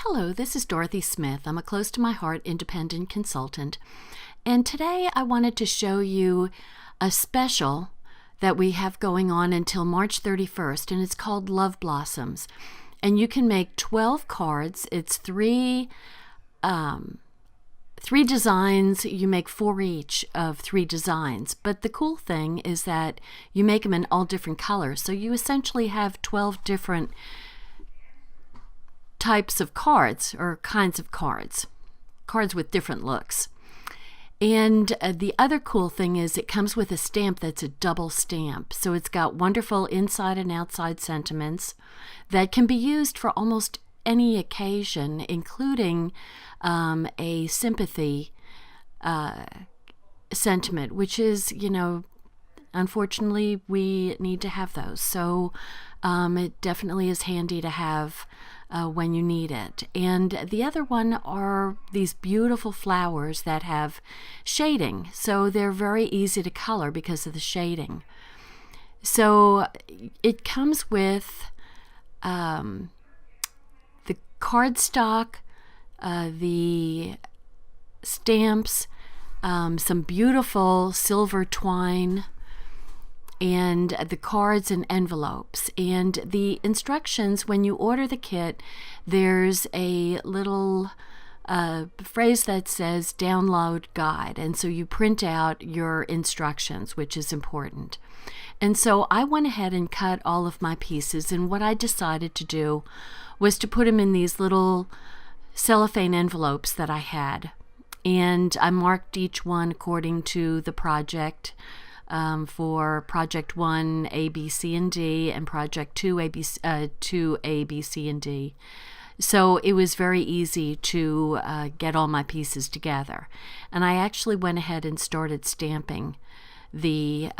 Hello, this is Dorothy Smith. I'm a close to my heart independent consultant, and today I wanted to show you a special that we have going on until March 31st, and it's called Love Blossoms. And you can make 12 cards. It's three designs. You make 4 each of 3 designs. But the cool thing is that you make them in all different colors. So you essentially have 12 different types of cards, or kinds of cards with different looks. And the other cool thing is it comes with a stamp that's a double stamp. So it's got wonderful inside and outside sentiments that can be used for almost any occasion, including a sympathy sentiment, which is, unfortunately, we need to have those. So it definitely is handy to have when you need it. And the other one are these beautiful flowers that have shading. So they're very easy to color because of the shading. So it comes with the cardstock, the stamps, some beautiful silver twine, and the cards and envelopes. And the instructions, when you order the kit, there's a little phrase that says download guide, and so you print out your instructions, which is important. And so I went ahead and cut all of my pieces, and what I decided to do was to put them in these little cellophane envelopes that I had, and I marked each one according to the project. For Project 1, A, B, C, and D, and Project 2, A, B, C, and D. So it was very easy to get all my pieces together. And I actually went ahead and started stamping the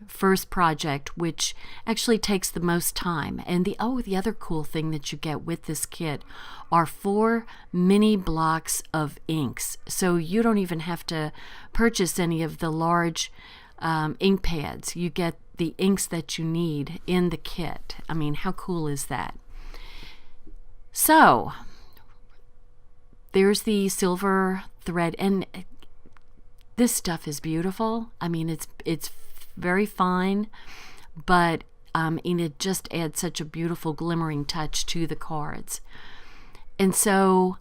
first project, which actually takes the most time. And the other cool thing that you get with this kit are 4 mini blocks of inks. So you don't even have to purchase any of the large ink pads. You get the inks that you need in the kit. I mean, how cool is that? So there's the silver thread, and this stuff is beautiful. I mean, it's very fine, but and it just adds such a beautiful glimmering touch to the cards. And so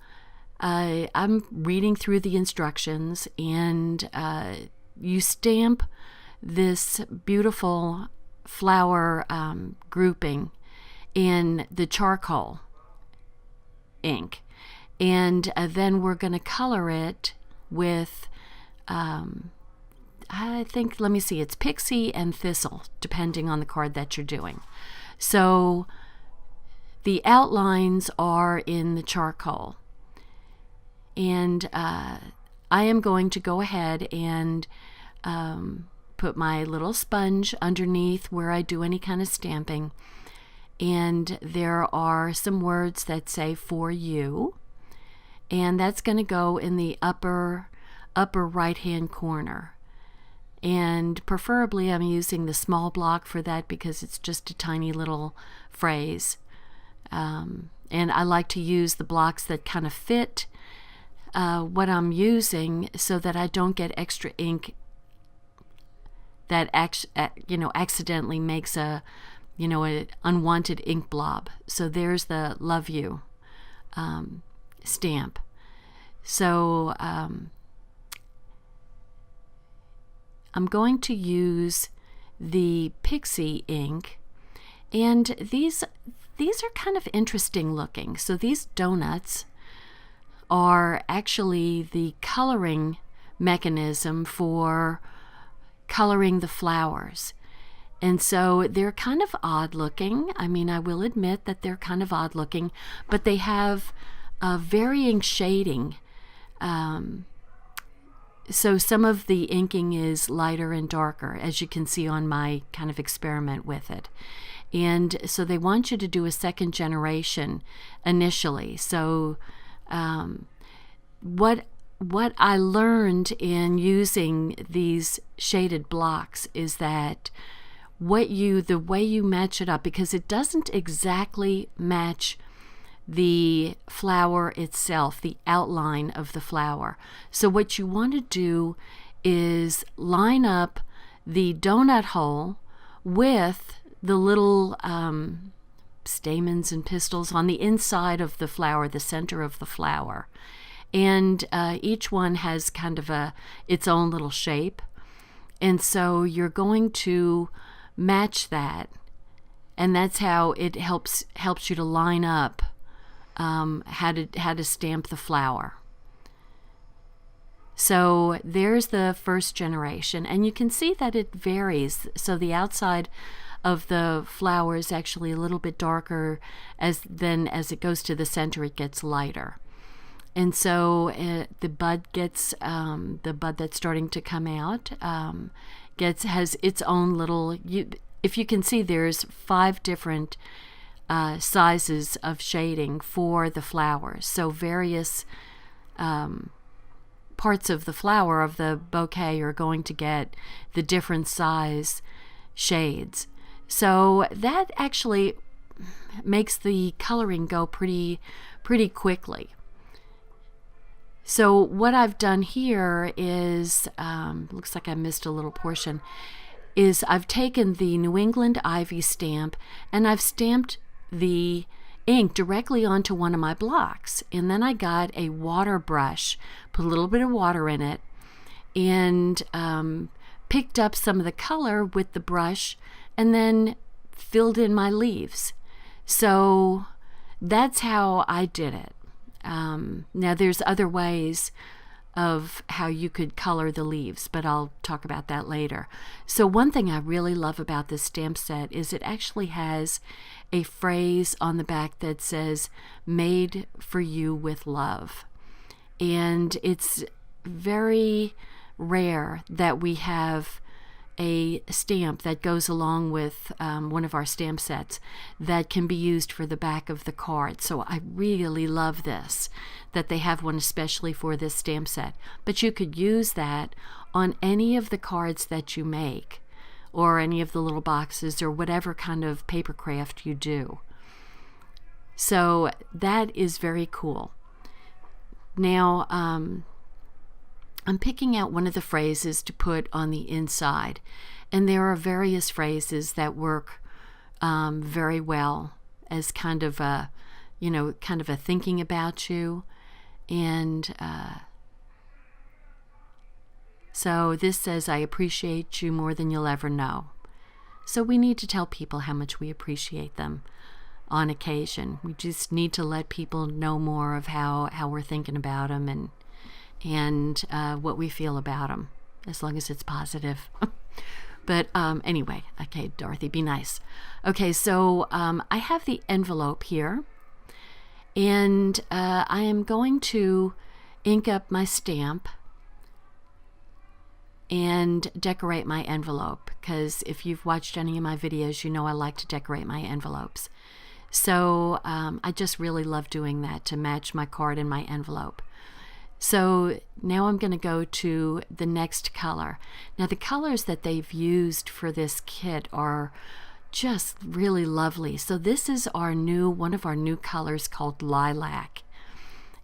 I'm reading through the instructions, and you stamp this beautiful flower grouping in the charcoal ink, and then we're going to color it with I think, let me see, it's Pixie and Thistle, depending on the card that you're doing. So the outlines are in the charcoal, and I am going to go ahead and put my little sponge underneath where I do any kind of stamping, and there are some words that say "for you," and that's going to go in the upper right hand corner. And preferably I'm using the small block for that because it's just a tiny little phrase, and I like to use the blocks that kind of fit what I'm using, so that I don't get extra ink that accidentally makes a an unwanted ink blob. So there's the love you stamp. So I'm going to use the Pixie ink, and these are kind of interesting looking. So these donuts are actually the coloring mechanism for coloring the flowers. And so they're kind of odd looking. I mean, I will admit that they're kind of odd looking, but they have varying shading. So some of the inking is lighter and darker, as you can see on my kind of experiment with it. And so they want you to do a second generation initially. So what I learned in using these shaded blocks is that the way you match it up, because it doesn't exactly match the flower itself, the outline of the flower. So what you want to do is line up the donut hole with the little stamens and pistils on the inside of the flower, the center of the flower. And each one has kind of its own little shape. And so you're going to match that. And that's how it helps you to line up how to stamp the flower. So there's the first generation, and you can see that it varies. So the outside of the flower is actually a little bit darker, as it goes to the center, it gets lighter. And so the bud that's starting to come out has its own little. If you can see, there's 5 different sizes of shading for the flowers. So various parts of the flower of the bouquet are going to get the different size shades. So that actually makes the coloring go pretty quickly. So what I've done here is, looks like I missed a little portion, is I've taken the New England Ivy stamp and I've stamped the ink directly onto one of my blocks. And then I got a water brush, put a little bit of water in it, and picked up some of the color with the brush and then filled in my leaves. So that's how I did it. Now there's other ways of how you could color the leaves, but I'll talk about that later. So one thing I really love about this stamp set is it actually has a phrase on the back that says, "Made for you with love." And it's very rare that we have a stamp that goes along with one of our stamp sets that can be used for the back of the card. So I really love this, that they have one especially for this stamp set. But you could use that on any of the cards that you make, or any of the little boxes, or whatever kind of paper craft you do. So that is very cool. Now, I'm picking out one of the phrases to put on the inside, and there are various phrases that work very well as kind of a thinking about you. And so this says, "I appreciate you more than you'll ever know." So we need to tell people how much we appreciate them on occasion. We just need to let people know more of how we're thinking about them and what we feel about them, as long as it's positive. But anyway, okay, Dorothy, be nice. Okay, so I have the envelope here, and I am going to ink up my stamp and decorate my envelope, because if you've watched any of my videos, you know I like to decorate my envelopes. So I just really love doing that to match my card and my envelope. So now I'm going to go to the next color. Now the colors that they've used for this kit are just really lovely. So this is one of our new colors called Lilac.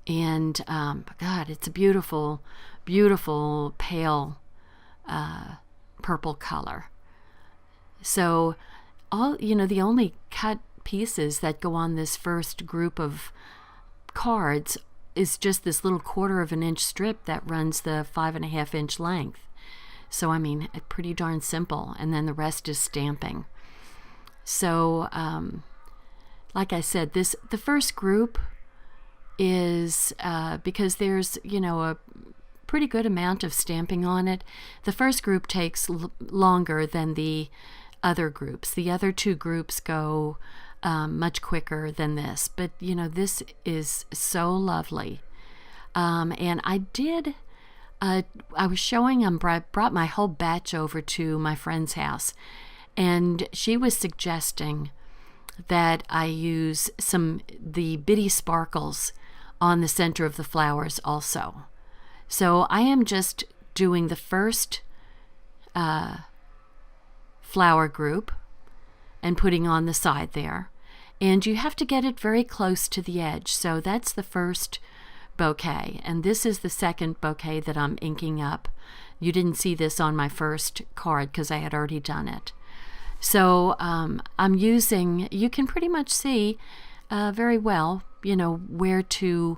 And God, it's a beautiful, beautiful pale purple color. So the only cut pieces that go on this first group of cards is just this little 1/4 of an inch strip that runs the 5.5 inch length. So I mean, pretty darn simple, and then the rest is stamping. So like I said, the first group is because there's a pretty good amount of stamping on it. The first group takes longer than the other groups. The other 2 groups go much quicker than this, but this is so lovely. And I was showing I brought my whole batch over to my friend's house, and she was suggesting that I use the bitty sparkles on the center of the flowers also. So I am just doing the first flower group and putting on the side there. And you have to get it very close to the edge. So that's the first bouquet, and this is the second bouquet that I'm inking up. You didn't see this on my first card because I had already done it. So I'm using, you can pretty much see very well, where to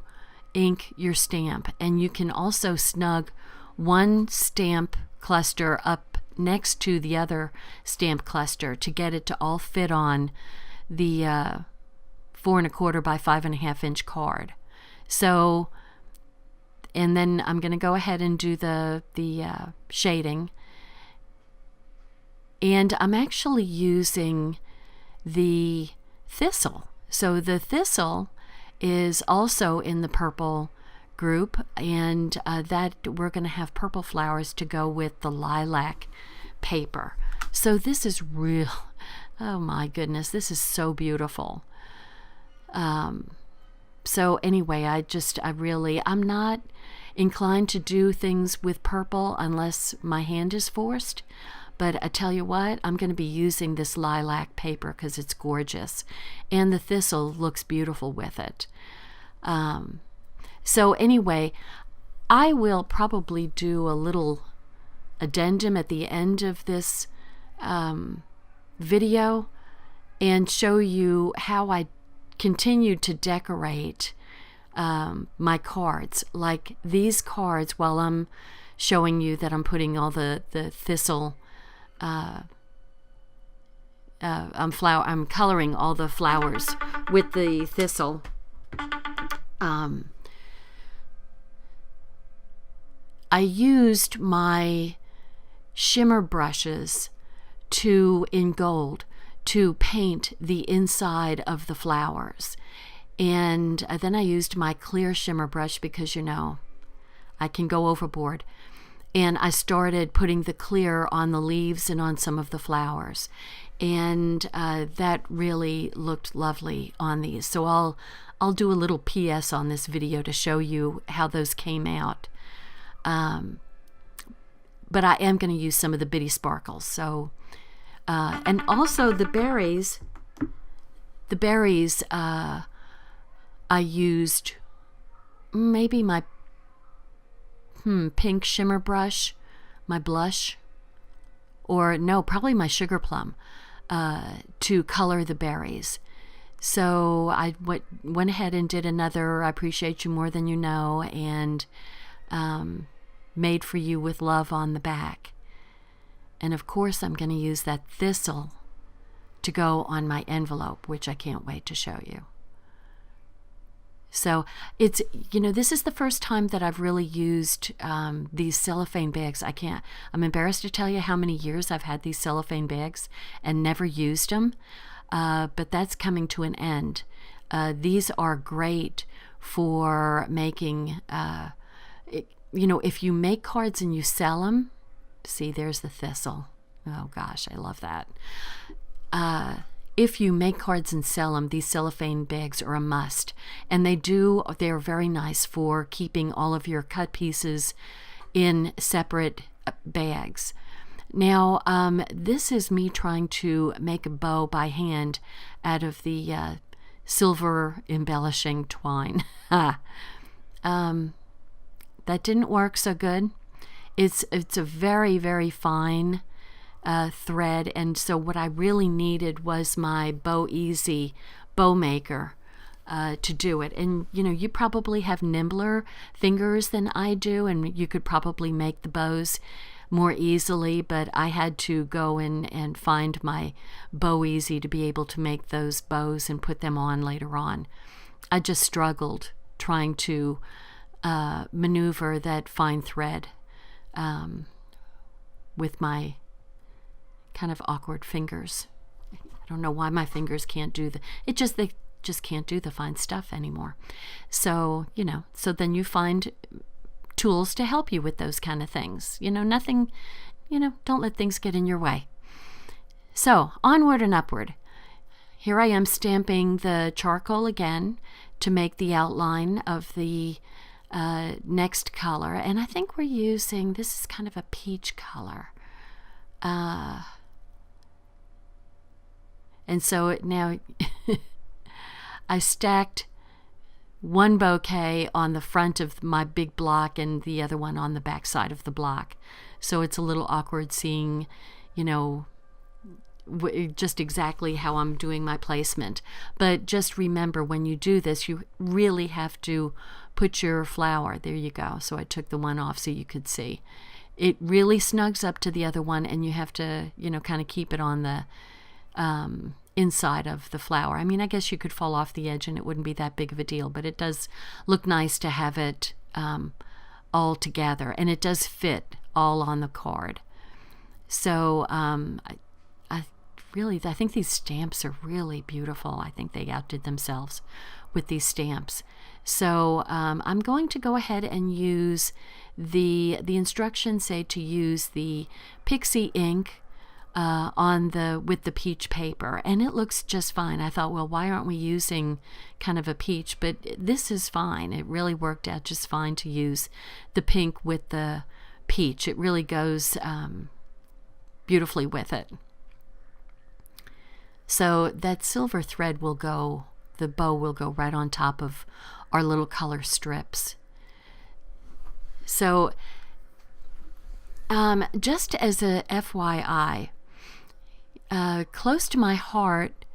ink your stamp. And you can also snug one stamp cluster up next to the other stamp cluster to get it to all fit on the 4 1/4 by 5 1/2 inch card. So, and then I'm going to go ahead and do the shading. And I'm actually using the Thistle. So the Thistle is also in the purple group, and that we're going to have purple flowers to go with the Lilac paper. So this is real, oh my goodness, this is so beautiful. So anyway, I'm not inclined to do things with purple unless my hand is forced. But I tell you what, I'm going to be using this lilac paper because it's gorgeous. And the Thistle looks beautiful with it. So anyway, I will probably do a little addendum at the end of this video and show you how I continue to decorate my cards. Like these cards, while I'm showing you that I'm putting all the Thistle, I'm coloring all the flowers with the Thistle. I used my shimmer brushes in gold to paint the inside of the flowers. And then I used my clear shimmer brush because, I can go overboard. And I started putting the clear on the leaves and on some of the flowers. And that really looked lovely on these. So I'll do a little PS on this video to show you how those came out. But I am going to use some of the Bitty Sparkles. So, and also the berries, I used maybe my pink shimmer brush, my blush, or no, probably my sugar plum, to color the berries. So I went ahead and did another I Appreciate You More Than You Know, and Made for You with Love on the back. And of course I'm going to use that Thistle to go on my envelope, which I can't wait to show you. So it's, this is the first time that I've really used these cellophane bags. I'm embarrassed to tell you how many years I've had these cellophane bags and never used them, but that's coming to an end. These are great for making, if you make cards and you sell them, see, there's the Thistle. Oh gosh, I love that. If you make cards and sell them, these cellophane bags are a must. And they're very nice for keeping all of your cut pieces in separate bags. Now, this is me trying to make a bow by hand out of the silver embellishing twine. That didn't work so good. It's a very, very fine thread, and so what I really needed was my Bow Easy bow maker to do it. And you probably have nimbler fingers than I do, and you could probably make the bows more easily, but I had to go in and find my Bow Easy to be able to make those bows and put them on later on. I just struggled trying to maneuver that fine thread with my kind of awkward fingers. I don't know why my fingers can't do they just can't do the fine stuff anymore. So, so then you find tools to help you with those kind of things. Nothing, don't let things get in your way. So, onward and upward. Here I am stamping the charcoal again to make the outline of the next color. And I think we're using, this is kind of a peach color. And so now I stacked one bouquet on the front of my big block and the other one on the back side of the block. So it's a little awkward seeing, you know, just exactly how I'm doing my placement. But just remember, when you do this, you really have to put your flower, there you go. So I took the one off so you could see. It really snugs up to the other one, and you have to, you know, kind of keep it on the inside of the flower. I mean, I guess you could fall off the edge and it wouldn't be that big of a deal, but it does look nice to have it all together, and it does fit all on the card. So I think these stamps are really beautiful. I think they outdid themselves with these stamps. So I'm going to go ahead and use the instructions say to use the Pixie ink with the peach paper, and it looks just fine. I thought, well, why aren't we using kind of a peach? But this is fine. It really worked out just fine to use the pink with the peach. It really goes beautifully with it. So that silver thread will go, the bow will go right on top of our little color strips. So just as a FYI, close to my heart,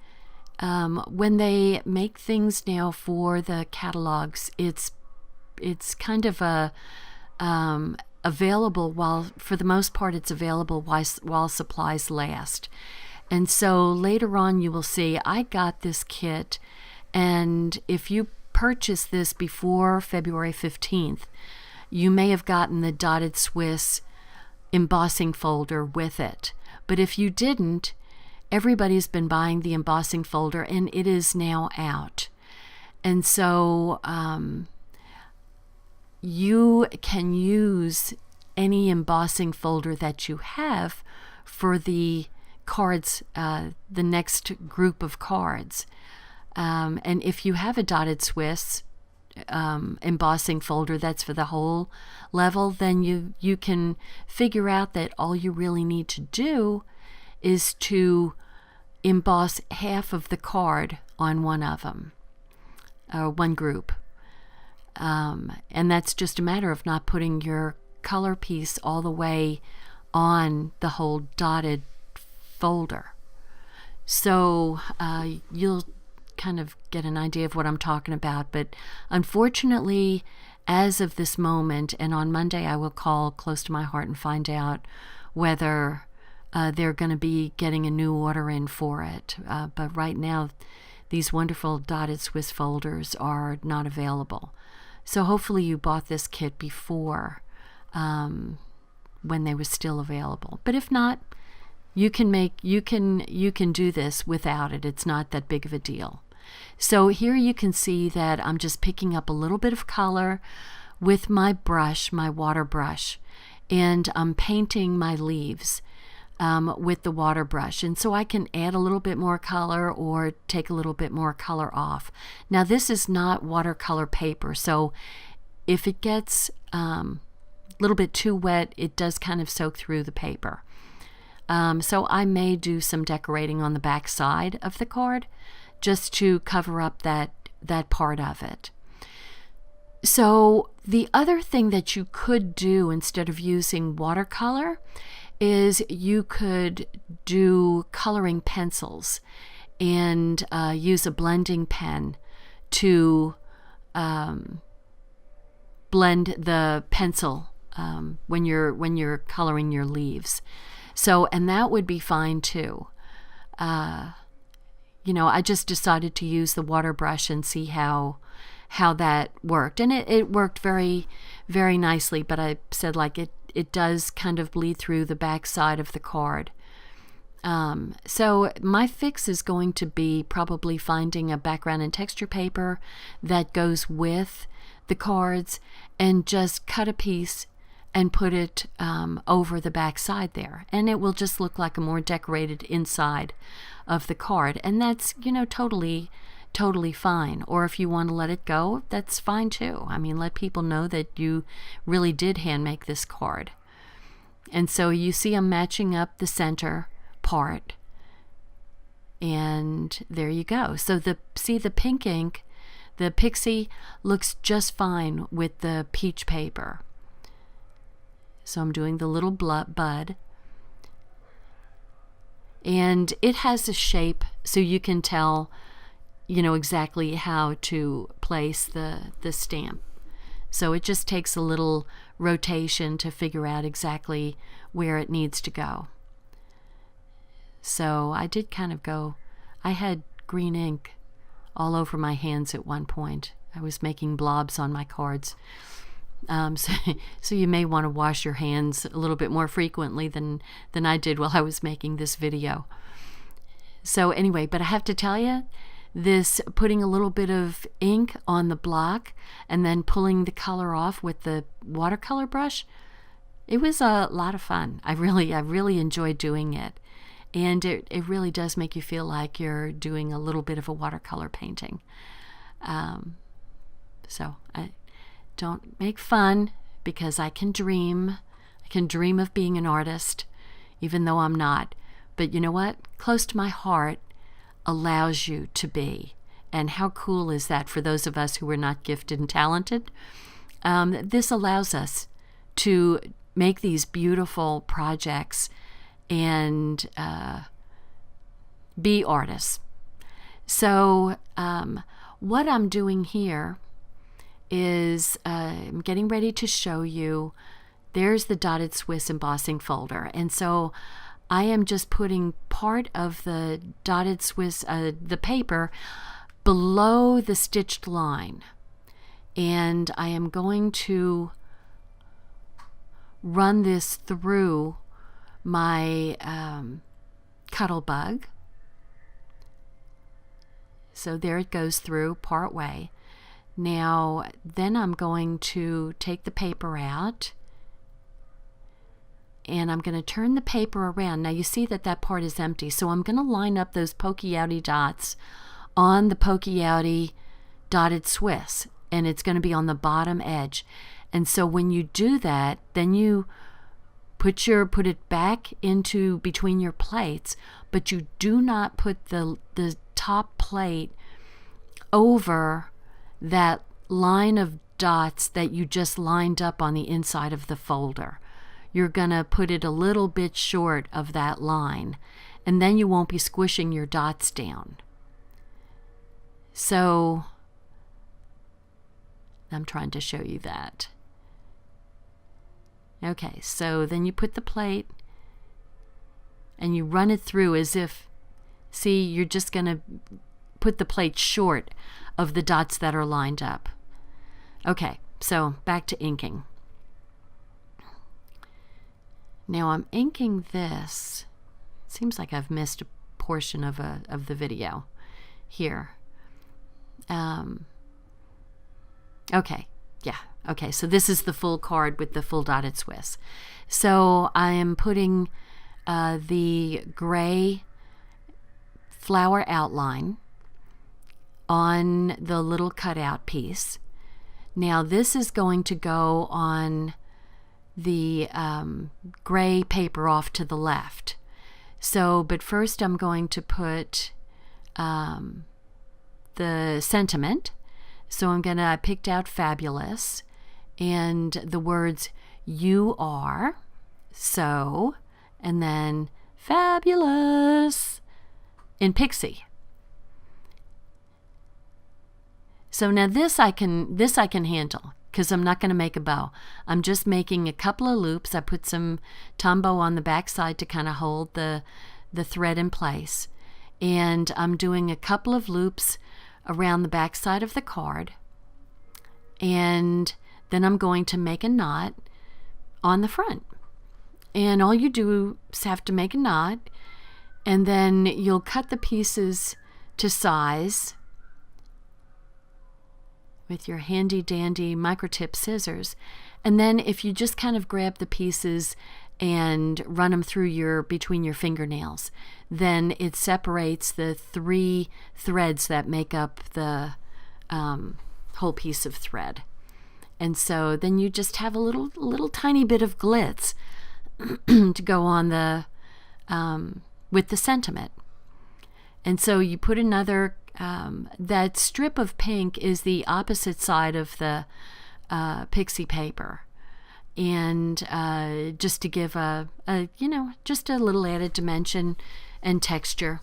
when they make things now for the catalogs, it's kind of available while, for the most part, it's available while supplies last. And so later on you will see I got this kit, and if you purchase this before February 15th, you may have gotten the dotted Swiss embossing folder with it. But if you didn't, everybody's been buying the embossing folder, and it is now out. And so you can use any embossing folder that you have for the cards, the next group of cards. And if you have a dotted Swiss embossing folder that's for the whole level, then you can figure out that all you really need to do is to emboss half of the card on one of them, or one group. And that's just a matter of not putting your color piece all the way on the whole dotted folder. So you'll kind of get an idea of what I'm talking about. But unfortunately, as of this moment, and on Monday I will call close to my heart and find out whether they're going to be getting a new order in for it. But right now, these wonderful dotted Swiss folders are not available. So hopefully you bought this kit before when they were still available. But if not, you can do this without it. It's not that big of a deal. So here you can see that I'm just picking up a little bit of color with my brush, my water brush, and I'm painting my leaves with the water brush. And so I can add a little bit more color or take a little bit more color off. Now this is not watercolor paper, so if it gets a little bit too wet, it does kind of soak through the paper. So I may do some decorating on the back side of the card just to cover up that part of it. So the other thing that you could do instead of using watercolor is you could do coloring pencils and use a blending pen to blend the pencil when you're coloring your leaves. So, and that would be fine too. I just decided to use the water brush and see how that worked. And it worked very, very nicely, but I said it does kind of bleed through the back side of the card. So my fix is going to be probably finding a background and texture paper that goes with the cards and just cut a piece and put it over the back side there, and it will just look like a more decorated inside of the card, and that's totally fine. Or if you want to let it go, that's fine too. I mean, let people know that you really did hand make this card. And so you see I'm matching up the center part, And there you go. So see the pink ink, the Pixie looks just fine with the peach paper. So I'm doing the little bud. And it has a shape so you can tell, exactly how to place the stamp. So it just takes a little rotation to figure out exactly where it needs to go. So I did kind of I had green ink all over my hands at one point. I was making blobs on my cards. So you may want to wash your hands a little bit more frequently than I did while I was making this video. So anyway, but I have to tell you, this putting a little bit of ink on the block and then pulling the color off with the watercolor brush, it was a lot of fun. I really enjoyed doing it. And it really does make you feel like you're doing a little bit of a watercolor painting. So I don't make fun, because I can dream. I can dream of being an artist, even though I'm not. But you know what? Close to my heart allows you to be. And how cool is that for those of us who are not gifted and talented? This allows us to make these beautiful projects and be artists. So what I'm doing here is I'm getting ready to show you. There's the dotted Swiss embossing folder, and so I am just putting part of the dotted Swiss, the paper, below the stitched line, and I am going to run this through my Cuttlebug. So there it goes through part way. Now then I'm going to take the paper out, and I'm going to turn the paper around. Now you see that part is empty, so I'm going to line up those pokey outy dots on the pokey outy dotted Swiss, and it's going to be on the bottom edge. And so when you do that, then you put it back into between your plates, but you do not put the top plate over that line of dots that you just lined up on the inside of the folder. You're gonna put it a little bit short of that line, and then you won't be squishing your dots down. So I'm trying to show you that. Okay, so then you put the plate and you run it through as if, see, you're just going to put the plate short of the dots that are lined up. Okay, so back to inking. Now I'm inking this. Seems like I've missed a portion of the video here. Okay, yeah. Okay, so this is the full card with the full dotted Swiss. So I am putting the gray flower outline on the little cutout piece. Now this is going to go on the gray paper off to the left. So, but first I'm going to put the sentiment. So I picked out Fabulous, and the words "you are," so, and then Fabulous in Pixie. So now this I can handle, because I'm not going to make a bow. I'm just making a couple of loops. I put some Tombow on the back side to kind of hold the thread in place, and I'm doing a couple of loops around the back side of the card, and then I'm going to make a knot on the front. And all you do is have to make a knot, and then you'll cut the pieces to size with your handy dandy microtip scissors. And then if you just kind of grab the pieces and run them through between your fingernails, then it separates the 3 threads that make up the whole piece of thread. And so then you just have a little tiny bit of glitz to go on the with the sentiment. And so you put another, that strip of pink is the opposite side of the Pixie paper. And just to give just a little added dimension and texture.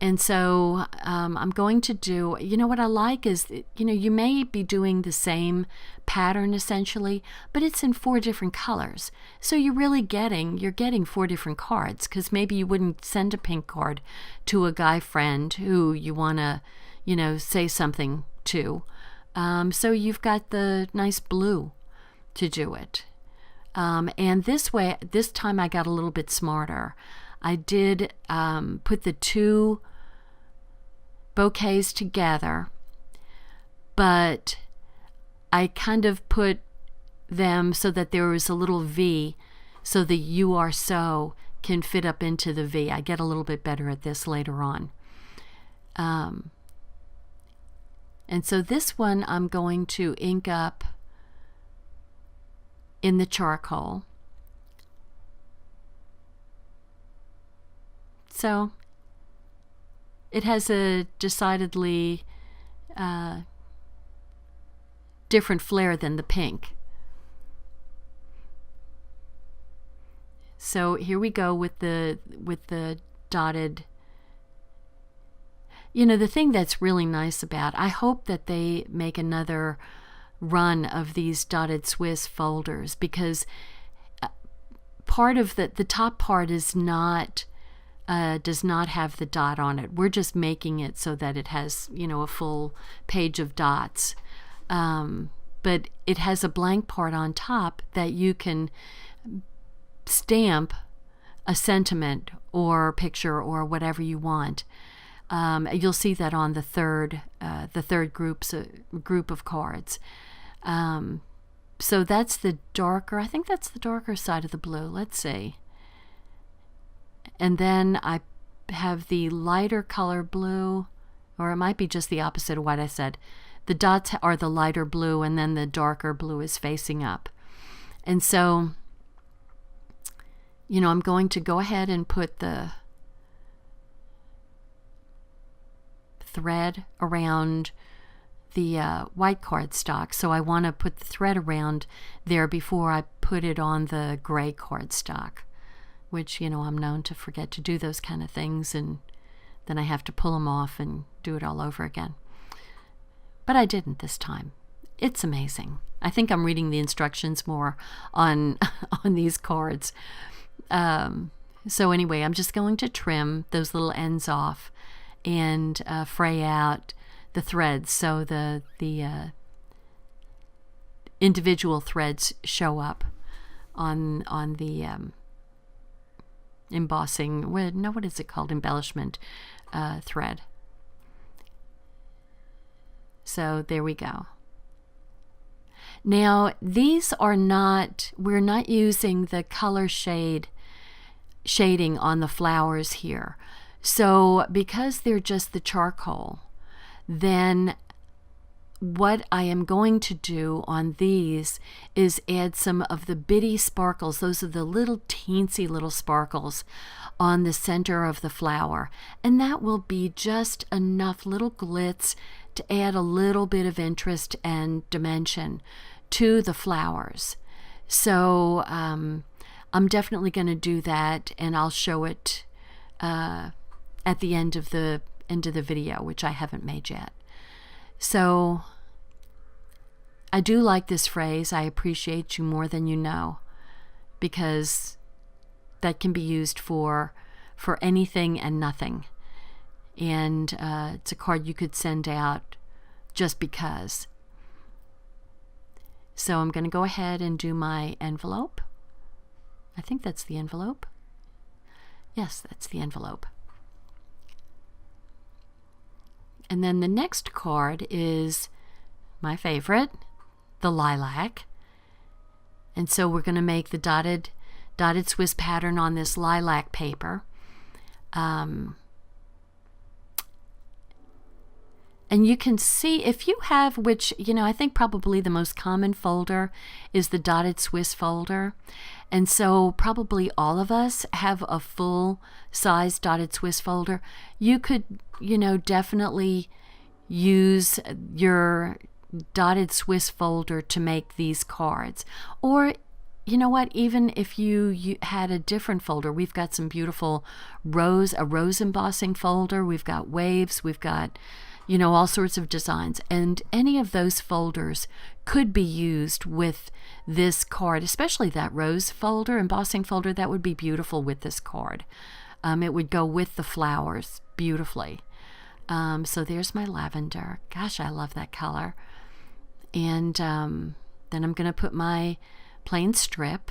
And so I'm going to do, what I like is, you may be doing the same pattern essentially, but it's in 4 different colors. So you're getting 4 different cards, because maybe you wouldn't send a pink card to a guy friend who you want to, say something to. So you've got the nice blue to do it. And this time I got a little bit smarter. I did put the 2 bouquets together, but I kind of put them so that there was a little V, so the "you are so" can fit up into the V. I get a little bit better at this later on. And so this one I'm going to ink up in the charcoal. So it has a decidedly different flair than the pink. So here we go with the dotted. The thing that's really nice about, I hope that they make another run of these dotted Swiss folders, because part of the top part is not does not have the dot on it. We're just making it so that it has, a full page of dots. But it has a blank part on top that you can stamp a sentiment or picture or whatever you want. You'll see that on the third group of cards. So that's the darker, I think that's the darker side of the blue. Let's see. And then I have the lighter color blue, or it might be just the opposite of what I said. The dots are the lighter blue, and then the darker blue is facing up. And so, I'm going to go ahead and put the thread around the white cardstock. So I want to put the thread around there before I put it on the gray cardstock, which, I'm known to forget to do those kind of things, and then I have to pull them off and do it all over again. But I didn't this time. It's amazing. I think I'm reading the instructions more on these cards. So anyway, I'm just going to trim those little ends off and fray out the threads so the individual threads show up on the embossing, what is it called? Embellishment thread. So there we go. Now these are not, we're not using the color shading on the flowers here. So because they're just the charcoal, then what I am going to do on these is add some of the bitty sparkles. Those are the little teensy little sparkles on the center of the flower. And that will be just enough little glitz to add a little bit of interest and dimension to the flowers. So I'm definitely going to do that, and I'll show it at the end of the video, which I haven't made yet. So I do like this phrase, I appreciate you more than you know, because that can be used for anything and nothing. And it's a card you could send out just because. So I'm going to go ahead and do my envelope. I think that's the envelope. Yes, that's the envelope. And then the next card is my favorite, the lilac. And so we're going to make the dotted Swiss pattern on this lilac paper. And And you can see if you have, which, you know, I think probably the most common folder is the dotted Swiss folder. And so probably all of us have a full size dotted Swiss folder. You could, you know, definitely use your dotted Swiss folder to make these cards. Or, you know what, even if you had a different folder, we've got some beautiful a rose embossing folder, we've got waves, we've got, you know, all sorts of designs, and any of those folders could be used with this card, especially that rose folder, embossing folder. That would be beautiful with this card. It would go with the flowers beautifully. So there's my lavender. Gosh, I love that color. And then I'm going to put my plain strip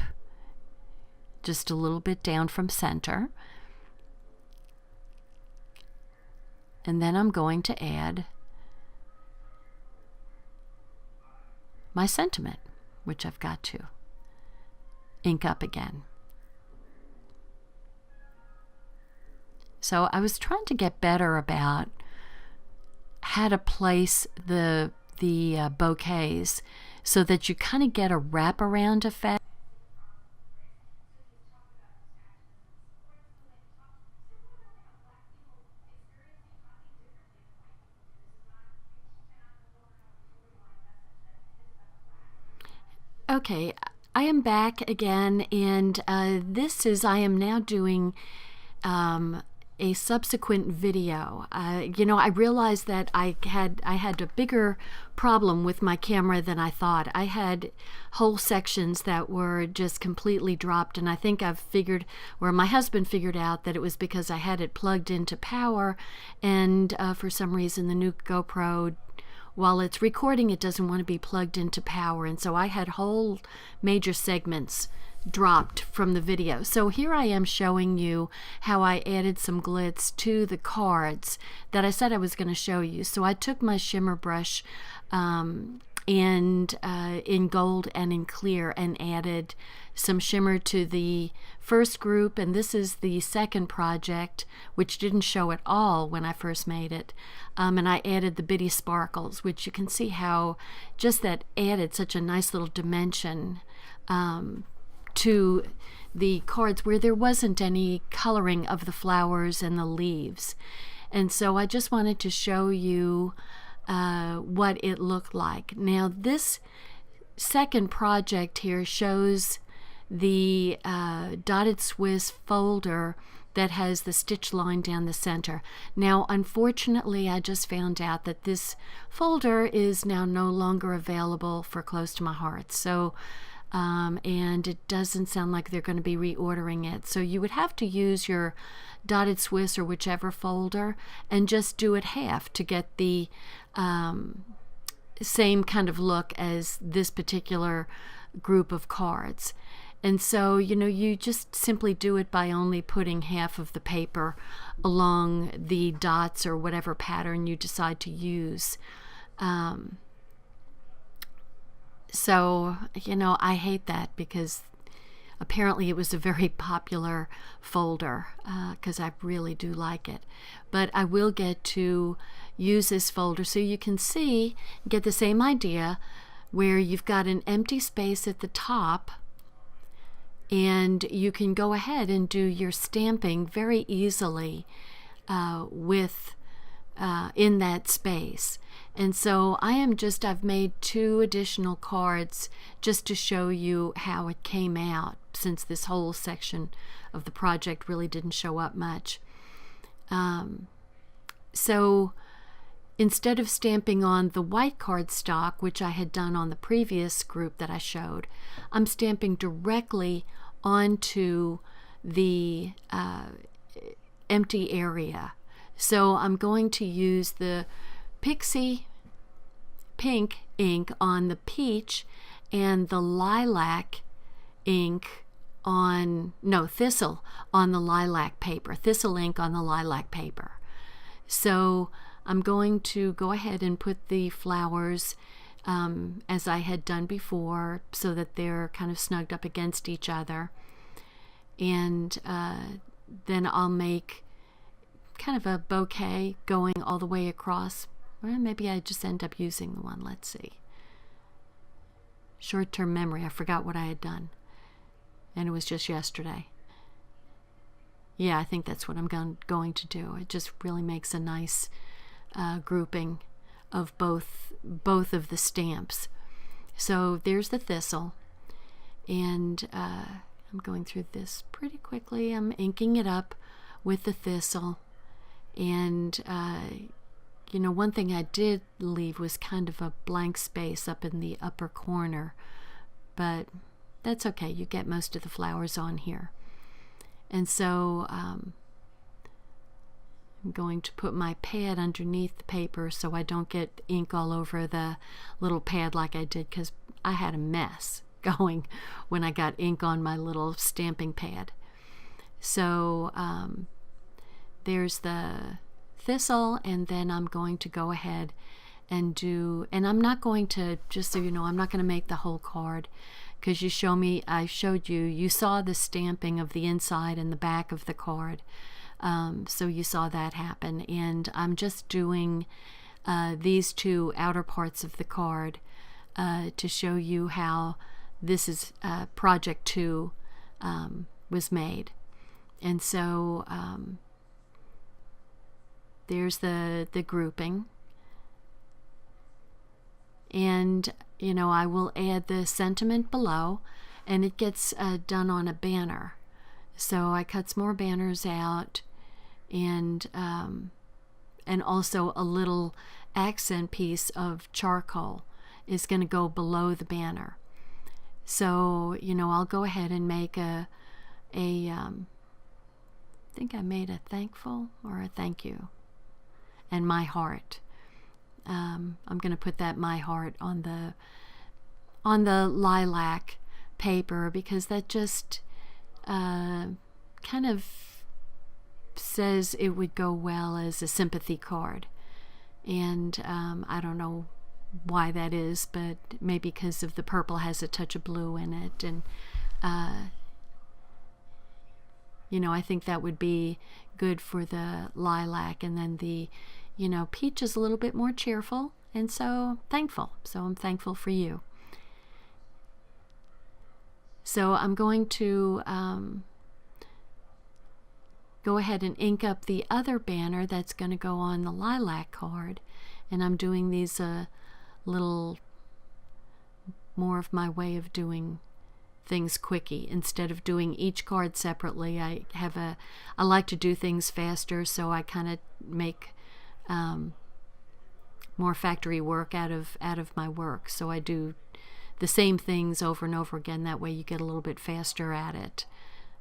just a little bit down from center. And then I'm going to add my sentiment, which I've got to ink up again. So I was trying to get better about how to place the bouquets so that you kind of get a wraparound effect. Okay, I am back again, and I am now doing a subsequent video. You know, I realized that I had a bigger problem with my camera than I thought. I had whole sections that were just completely dropped, and I think my husband figured out that it was because I had it plugged into power, and for some reason the new GoPro, while it's recording, it doesn't want to be plugged into power, and so I had whole major segments dropped from the video. So here I am showing you how I added some glitz to the cards that I said I was going to show you. So I took my shimmer brush and in gold and in clear and added some shimmer to the first group, and this is the second project, which didn't show at all when I first made it. And I added the bitty sparkles, which you can see how just that added such a nice little dimension to the cards where there wasn't any coloring of the flowers and the leaves. And so I just wanted to show you what it looked like. Now this second project here shows the dotted Swiss folder that has the stitch line down the center. Now unfortunately I just found out that this folder is now no longer available for Close to My Heart. So and it doesn't sound like they're going to be reordering it. So you would have to use your dotted Swiss or whichever folder and just do it half to get the same kind of look as this particular group of cards. And so, you know, you just simply do it by only putting half of the paper along the dots or whatever pattern you decide to use. So, you know, I hate that because apparently it was a very popular folder because I really do like it. But I will get to use this folder so you can see, get the same idea where you've got an empty space at the top and you can go ahead and do your stamping very easily in that space. And so I've made 2 additional cards just to show you how it came out, since this whole section of the project really didn't show up much. So instead of stamping on the white cardstock, which I had done on the previous group that I showed, I'm stamping directly onto the empty area. So I'm going to use the Pixie pink ink on the peach and the lilac ink on, Thistle on the lilac paper, Thistle ink on the lilac paper. So I'm going to go ahead and put the flowers as I had done before so that they're kind of snugged up against each other. And then I'll make kind of a bouquet going all the way across Well, maybe I just end up using the one. Let's see. Short-term memory. I forgot what I had done. And it was just yesterday. Yeah, I think that's what I'm going to do. It just really makes a nice grouping of both of the stamps. So there's the Thistle. And I'm going through this pretty quickly. I'm inking it up with the Thistle. And, one thing I did leave was kind of a blank space up in the upper corner. But that's okay. You get most of the flowers on here. And so I'm going to put my pad underneath the paper so I don't get ink all over the little pad like I did, because I had a mess going when I got ink on my little stamping pad. So there's the Thistle, and then I'm going to go ahead and and I'm not going to, just so you know, I'm not going to make the whole card, because I showed you, you saw the stamping of the inside and the back of the card. So you saw that happen, and I'm just doing these two outer parts of the card to show you how this is project 2 was made. And so there's the grouping, and I will add the sentiment below, and it gets done on a banner. So I cut some more banners out, and also a little accent piece of charcoal is going to go below the banner. So I'll go ahead and make I think I made a thankful or a thank you, and my heart. I'm going to put that my heart on the lilac paper, because that just kind of says it would go well as a sympathy card. And I don't know why that is, but maybe because of the purple has a touch of blue in it, and I think that would be good for the lilac. And then the peach is a little bit more cheerful, and so thankful. So I'm thankful for you. So I'm going to go ahead and ink up the other banner that's going to go on the lilac card. And I'm doing these a little more of my way of doing things quickie. Instead of doing each card separately, I like to do things faster, so I kind of make more factory work out of my work. So I do the same things over and over again. That way you get a little bit faster at it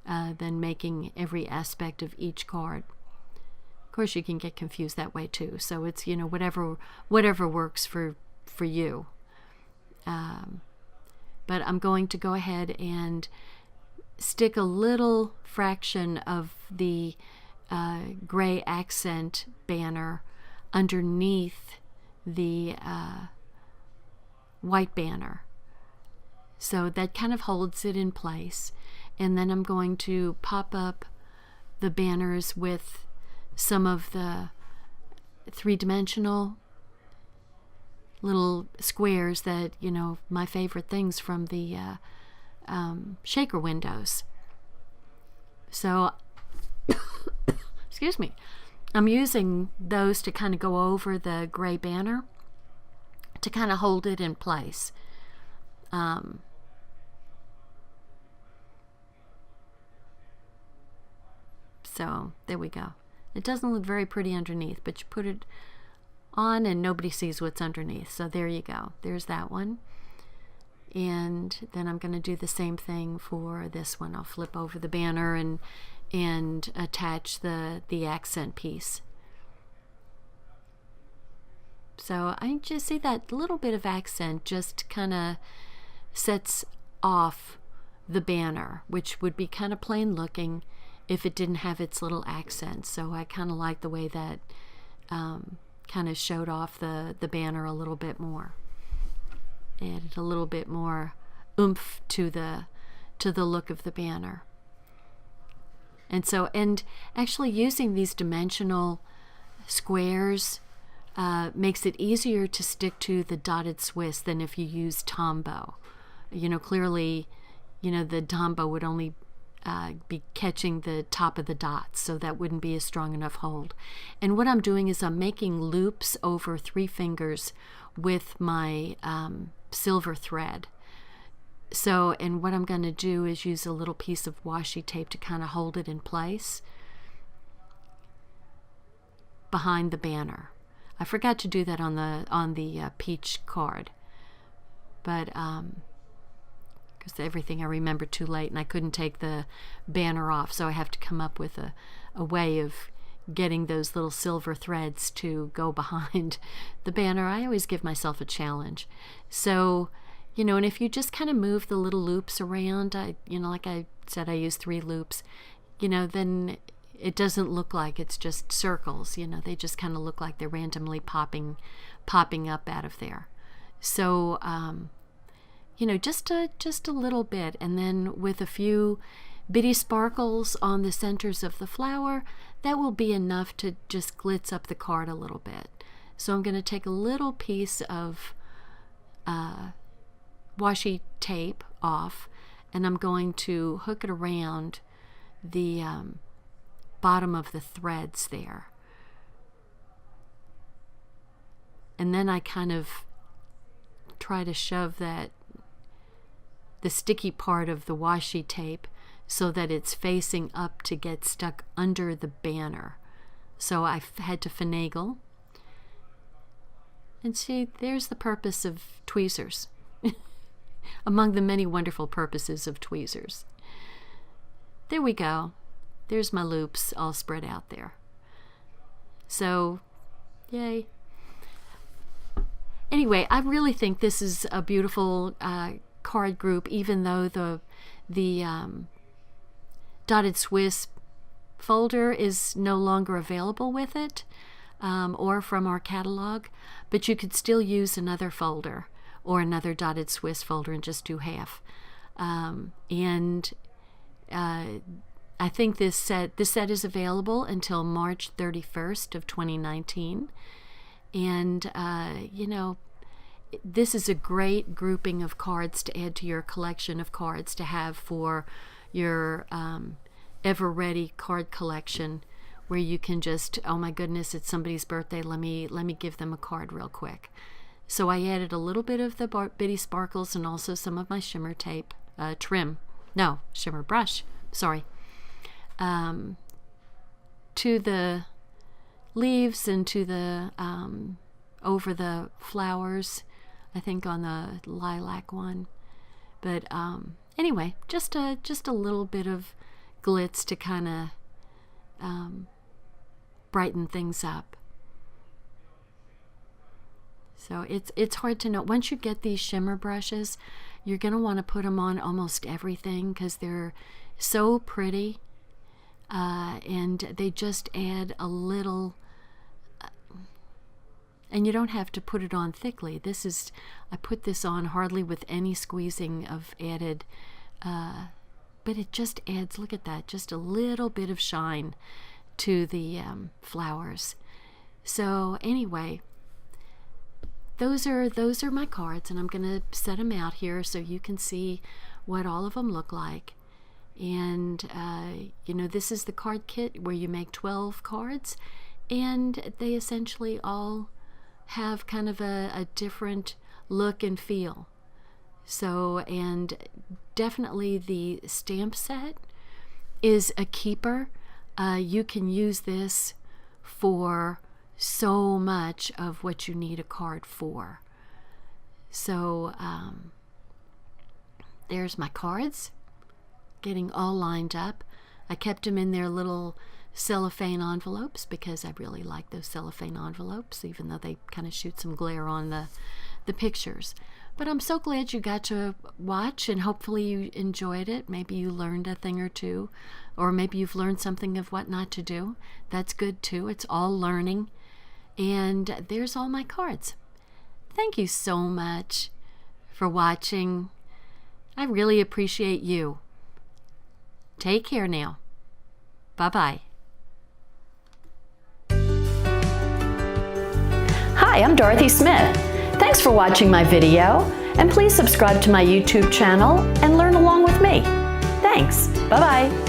than making every aspect of each card. Of course, you can get confused that way too. So it's whatever works for you. But I'm going to go ahead and stick a little fraction of the gray accent banner underneath the white banner. So that kind of holds it in place. And then I'm going to pop up the banners with some of the 3-dimensional little squares that, my favorite things from the shaker windows. So, excuse me, I'm using those to kind of go over the gray banner to kind of hold it in place. So there we go. It doesn't look very pretty underneath, but you put it on and nobody sees what's underneath. So there you go. There's that one. And then I'm going to do the same thing for this one. I'll flip over the banner and attach the accent piece. So I just see that little bit of accent just kind of sets off the banner, which would be kind of plain looking if it didn't have its little accent. So I kind of like the way that kind of showed off the banner a little bit more. Added a little bit more oomph to the look of the banner. And actually using these dimensional squares makes it easier to stick to the dotted Swiss than if you use Tombow. Clearly, the Tombow would only be catching the top of the dots, so that wouldn't be a strong enough hold. And what I'm doing is I'm making loops over 3 fingers with my silver thread. So, and what I'm going to do is use a little piece of washi tape to kind of hold it in place behind the banner. I forgot to do that on the peach card, but because everything I remember too late, and I couldn't take the banner off, so I have to come up with a way of getting those little silver threads to go behind the banner. I always give myself a challenge. So, and if you just kind of move the little loops around, like I said, I use 3 loops, then it doesn't look like it's just circles. They just kind of look like they're randomly popping up out of there. So, just a little bit, and then with a few bitty sparkles on the centers of the flower, that will be enough to just glitz up the card a little bit. So I'm going to take a little piece of washi tape off, and I'm going to hook it around the bottom of the threads there. And then I kind of try to shove the sticky part of the washi tape so that it's facing up to get stuck under the banner. So I had to finagle. And see, there's the purpose of tweezers. Among the many wonderful purposes of tweezers. There we go. There's my loops all spread out there. So, yay. Anyway, I really think this is a beautiful card group, even though the Dotted Swiss folder is no longer available with it, or from our catalog, but you could still use another folder or another Dotted Swiss folder and just do half. I think this set is available until March 31st of 2019. And, this is a great grouping of cards to add to your collection of cards to have for your ever-ready card collection, where you can just, oh my goodness, it's somebody's birthday, let me give them a card real quick. So I added a little bit of the bitty sparkles and also some of my shimmer tape, shimmer brush, sorry, to the leaves and to the over the flowers, I think on the lilac one. But anyway, just a little bit of glitz to kind of brighten things up. So it's hard to know. Once you get these shimmer brushes, you're going to want to put them on almost everything because they're so pretty, and they just add a little. And you don't have to put it on thickly. I put this on hardly with any squeezing of added, but it just adds, look at that, just a little bit of shine to the flowers. So anyway, those are my cards, and I'm going to set them out here so you can see what all of them look like. And, this is the card kit where you make 12 cards, and they essentially all have kind of a different look and feel. So, and definitely the stamp set is a keeper. You can use this for so much of what you need a card for. So, there's my cards, getting all lined up. I kept them in their little cellophane envelopes because I really like those cellophane envelopes, even though they kind of shoot some glare on the pictures. But I'm so glad you got to watch, and hopefully you enjoyed it. Maybe you learned a thing or two, or maybe you've learned something of what not to do. That's good too. It's all learning. And there's all my cards. Thank you so much for watching. I really appreciate you. Take care now. Bye-bye. Hi, I'm Dorothy Smith. Thanks for watching my video, and please subscribe to my YouTube channel and learn along with me. Thanks. Bye-bye.